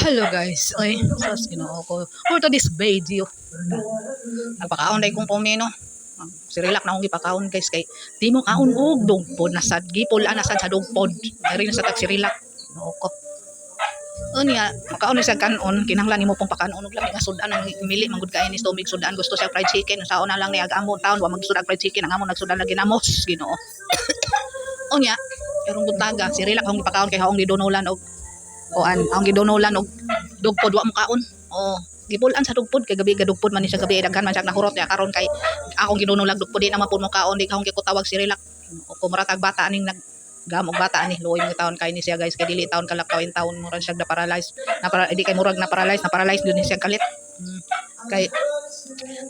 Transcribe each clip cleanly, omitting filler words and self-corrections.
Hello guys, ay, sas ginoo ko. For today's video, nagpakaon day kong pomino. Sirilak na akong gipakaon guys kay di mo kaon og dugpod na sad gipul ana sad sa dugpod. Diri na sa tag sirilak. Ginoo ko. Unya, makaon ni sa kanon, kinahanglan nimo pong pakanon og lami nga sudan ang mili manggod kay ni stomach sudan gusto siya fried chicken saon na lang ni ag-amon taon wa magsudan fried chicken ang amon nagsudan na ginamos Ginoo. Unya, karong buntaga sirilak akong gipakaon kay haong gidonolan og ang gidonolan og dugpod wa mo kaon. Oh, gipulan sa dugpod kay gabi gadugpod man ni sa gabi daghan man siya nahurot ya karon kay akong gidonolag dugpod di naman pud mo kaon di akong gikutawag sirilak. O kumuratag bata aning nag gamog bata ani luoy mo taon kay ni siya guys kay dili taon kalakaw in taon murag siya na paralyze di kay murag na paralyze gyud ni siya kalit. Kay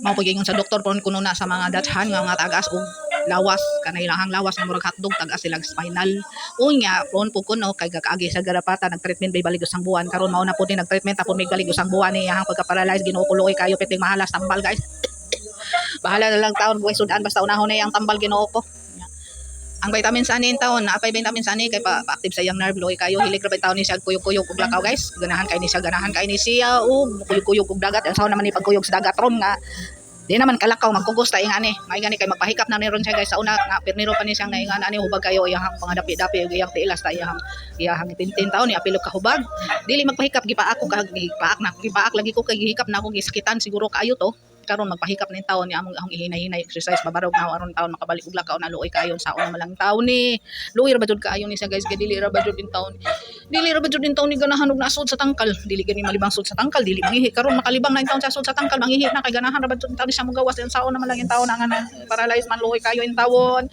mao pag ingon sa doktor pon kuno na sa mga dathan nga mga tagas og lawas kanay lahang lawas nga murag hotdog tagas sila spinal. Unya pon pud kuno kay gakaagi sa garapata nag-treatment bay balik usang buwan karon mao na pud ni nag-treatment tapon may balik usang buwan ni hang pagka-paralyze Ginoo ko luoy kayo piting mahalas tambal guys. Bahala na lang taon buhay sudan basta unahon na yang tambal Ginoo ko. Ang vitamin sa anin taon, naapay vitamin sa ani kay pa-active sa iyang nerve loy kayo hilig ra taon ni siya kuyog-kuyog ug lakaw guys. Ganahan kay ni siya ug kuyog-kuyog ug dagat. Sa naman ni pagkuyog sa dagat ron nga di naman kalakaw magkugos ta ingani. May gani kay magpahikap na ni ron siya guys sa una nga pirniro pa ni siyang naingan ani hubag kayo iyang pangadapi-dapi ug iyang tiilas ta iyang tintin taon ni apilog ka hubag. Dili magpahikap gipaak ko gipaak lagi ko kay gihikap na ako gisakitan siguro kayo to. Karon magpahikap ning taon ni among ihinay-hinay exercise babarog na aron taon makabalik og lakaw na luoy kayon sa una malang taon ni luoy ra ba jud kaayo ni sa guys kay dili ra ba jud din taon ni ganahan og nasud sa tangkal dili gani malibang sud sa tangkal dili mangihi karon makalibang na taon sa sud sa tangkal mangihi na kay ganahan ra ba jud taon ni sa mogawas sa una malang taon nga na paralyzed man luoy kayo in taon.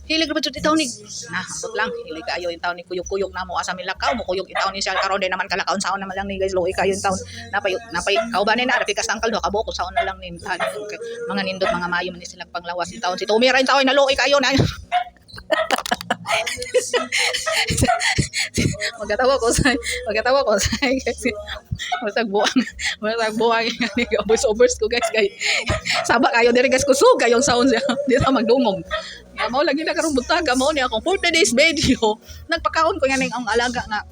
Hilig ba jud itaw ni na abot lang hilig kayo in taon ni kuyog-kuyog na mo asa milakaw mo kuyog itaw ni siya karon din naman kalakaon saon naman lang ni guys luoy kayo in taon napay kauban na rapi ka sangkal do kaboko saon na lang ni mga nindot mga mayo man ni silang panglawas in taon si tumira in taon na luoy kayo na magkatawa ko sa kasi masag buwang ni obers ko guys kay saba kayo diri guys kusog kayong sound siya di ta magdungog ya mao lagi na karong butaga mao ni akong for today's video nagpakaon ko yan ang alaga nga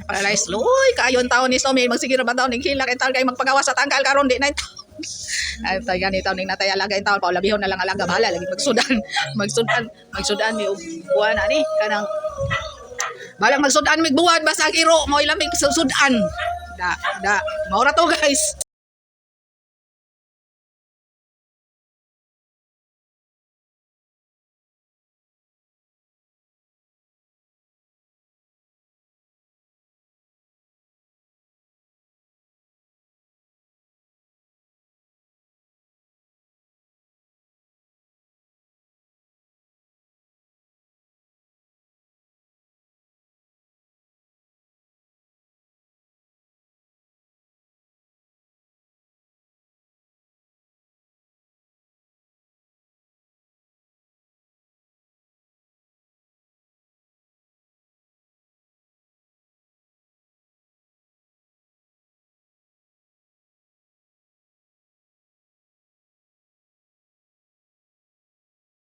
paralyzed luoy kayo ang taon ni Somi magsigiro ba taon ning hilak en taon kay magpagawas sa tangkal karon di na ay tayo ni taon ning natay alaga en taon paulabihon na lang alaga bahala lagi magsudan ni buwan ani kanang balang magsudan mig buwan basta kiro mo ilamig sudan da maura to guys